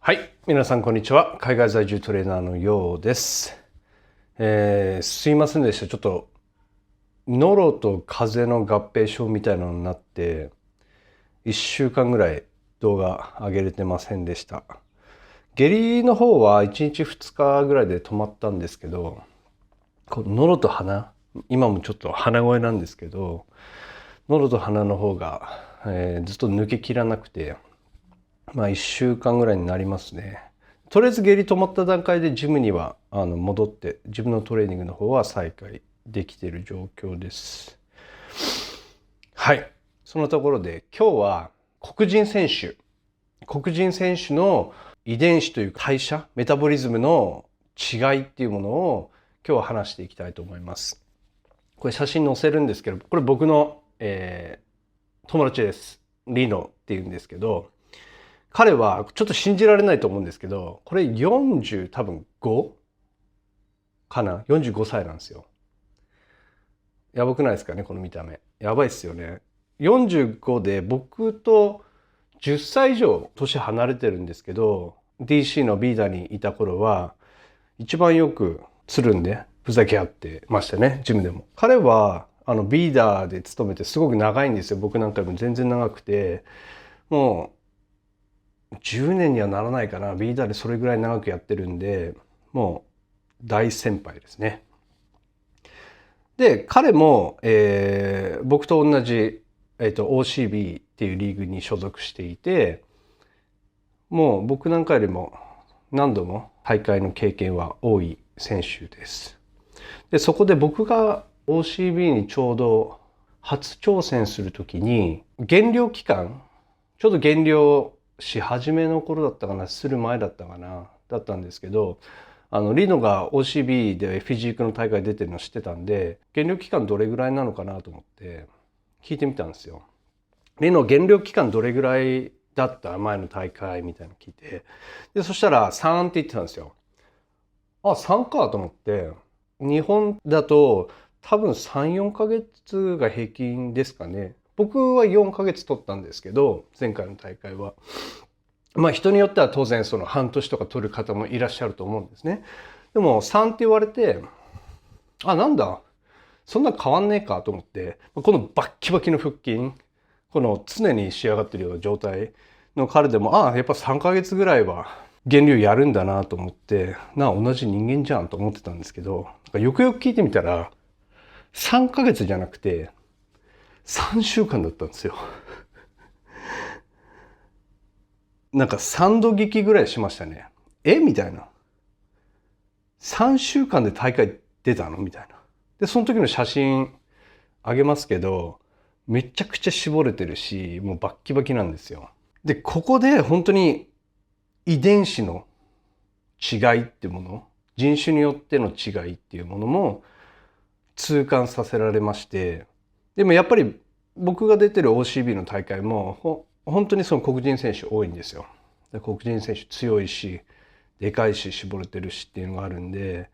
はい、皆さんこんにちは。海外在住トレーナーのようです。すいませんでした。ちょっとノロと風邪の合併症みたいなのになって1週間ぐらい動画上げれてませんでした。下痢の方は1日2日ぐらいで止まったんですけど、このノロと鼻、今もちょっと鼻声なんですけど、ノロと鼻の方が、ずっと抜けきらなくて、1週間ぐらいになりますね。とりあえず下痢止まった段階でジムには戻って自分のトレーニングの方は再開できている状況です。はい。そのところで今日は黒人選手の遺伝子という代謝、メタボリズムの違いっていうものを今日は話していきたいと思います。これ写真載せるんですけど、これ僕の、友達です。リノっていうんですけど、彼はちょっと信じられないと思うんですけど、これ40多分5かな ?45 歳なんですよ。やばくないですかね、この見た目。やばいっすよね。45で僕と10歳以上年離れてるんですけど、DC のビーダにいた頃は一番よくつるんでふざけ合ってましたね、ジムでも。彼はビーダーで勤めてすごく長いんですよ。僕なんかよりも全然長くて、もう10年にはならないかな。ビーダーでそれぐらい長くやってるんで、もう大先輩ですね。で、彼も、僕と同じ、OCB っていうリーグに所属していて、もう僕なんかよりも何度も大会の経験は多い選手です。で、そこで僕が OCB にちょうど初挑戦するときに、減量期間、ちょうど減量し始めの頃だったかな、する前だったかな、だったんですけど、リノが OCB でフィジークの大会出てるの知ってたんで、減量期間どれぐらいなのかなと思って聞いてみたんですよ。リノ減量期間どれぐらいだった前の大会みたいなの聞いて。で、そしたら3って言ってたんですよ。あ、3かと思って、日本だと多分3、4ヶ月が平均ですかね。僕は4ヶ月取ったんですけど、前回の大会は。まあ人によっては当然その半年とか取る方もいらっしゃると思うんですね。でも3って言われて、あ、なんだ、そんな変わんねえかと思って、このバッキバキの腹筋、この常に仕上がってるような状態の彼でも、ああ、やっぱ3ヶ月ぐらいは減量やるんだなと思って、同じ人間じゃんと思ってたんですけど、よくよく聞いてみたら、3ヶ月じゃなくて、3週間だったんですよ。なんか3度聞きぐらいしましたね。みたいな。3週間で大会出たのみたいな。で、その時の写真あげますけど、めちゃくちゃ絞れてるし、もうバッキバキなんですよ。で、ここで本当に遺伝子の違いってもの、人種によっての違いっていうものも痛感させられまして、でもやっぱり僕が出てる OCB の大会も本当にその黒人選手多いんですよ。で、黒人選手強いし、でかいし、絞れてるしっていうのがあるんで、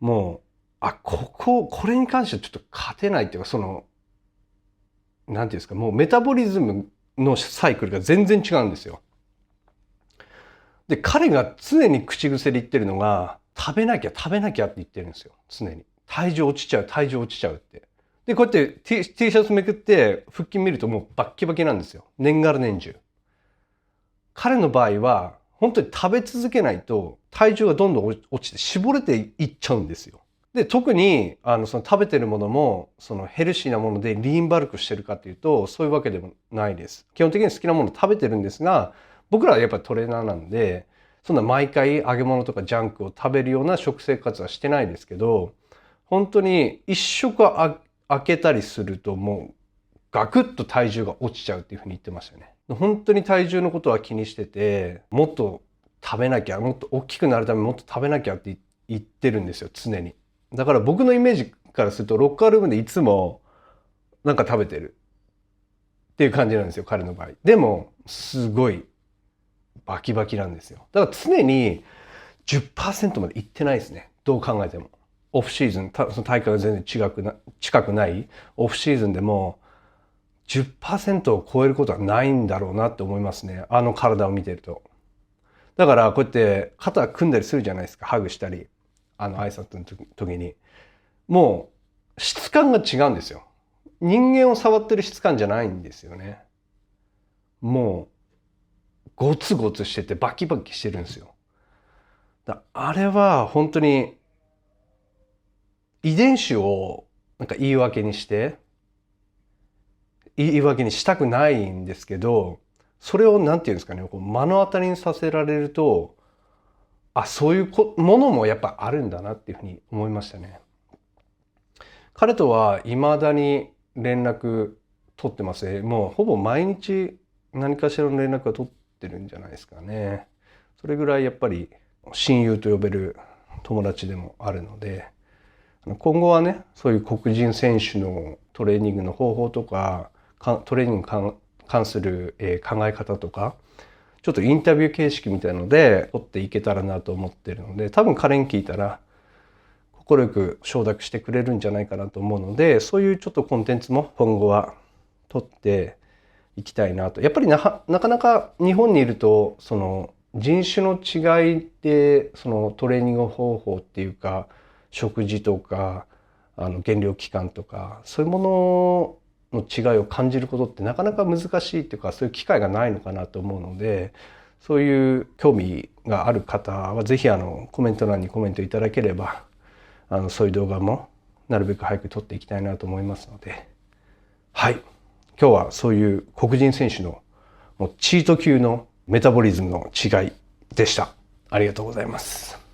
もう、これに関してはちょっと勝てないっていうか、なんていうんですか、もうメタボリズムのサイクルが全然違うんですよ。で、彼が常に口癖で言ってるのが、食べなきゃって言ってるんですよ。常に。体重落ちちゃうって。で、こうやって T シャツめくって腹筋見るともうバッキバキなんですよ。年がら年中。彼の場合は、本当に食べ続けないと体重がどんどん落ちて絞れていっちゃうんですよ。で、特に、その食べてるものも、そのヘルシーなものでリーンバルクしてるかっていうと、そういうわけでもないです。基本的に好きなもの食べてるんですが、僕らはやっぱりトレーナーなんで、そんな毎回揚げ物とかジャンクを食べるような食生活はしてないですけど、本当に一食開けたりするともうガクッと体重が落ちちゃうっていうふうに言ってましたね。本当に体重のことは気にしてて、もっと食べなきゃ、もっと大きくなるためにもっと食べなきゃって言ってるんですよ、常に。だから僕のイメージからすると、ロッカールームでいつもなんか食べてるっていう感じなんですよ、彼の場合。でも、すごいバキバキなんですよ。だから常に10% までいってないですね。どう考えても。オフシーズン、その大会が全然近くないオフシーズンでも 10% を超えることはないんだろうなって思いますね。あの体を見てると。だからこうやって肩組んだりするじゃないですか、ハグしたり挨拶の時に。もう質感が違うんですよ。人間を触ってる質感じゃないんですよね。もうゴツゴツしててバキバキしてるんですよ。あれは本当に遺伝子をなんか言い訳にしたくないんですけど、それをなんていうんですかね、こう目の当たりにさせられると、そういうものもやっぱあるんだなっていうふうに思いましたね。彼とは未だに連絡取ってますね。もうほぼ毎日何かしらの連絡は取ってるんじゃないですかね。それぐらいやっぱり親友と呼べる友達でもあるので、今後はね、そういう黒人選手のトレーニングの方法とか、トレーニングに関する考え方とか、ちょっとインタビュー形式みたいので取っていけたらなと思ってるので、多分彼に聞いたら快く承諾してくれるんじゃないかなと思うので、そういうちょっとコンテンツも今後は取っていきたいなと。やっぱりなかなか日本にいるとその人種の違いでそのトレーニング方法っていうか食事とか減量期間とかそういうものの違いを感じることってなかなか難しいっていうか、そういう機会がないのかなと思うので、そういう興味がある方はぜひコメント欄にコメントいただければそういう動画もなるべく早く撮っていきたいなと思いますので、はい、今日はそういう黒人選手のもうチート級のメタボリズムの違いでした。ありがとうございます。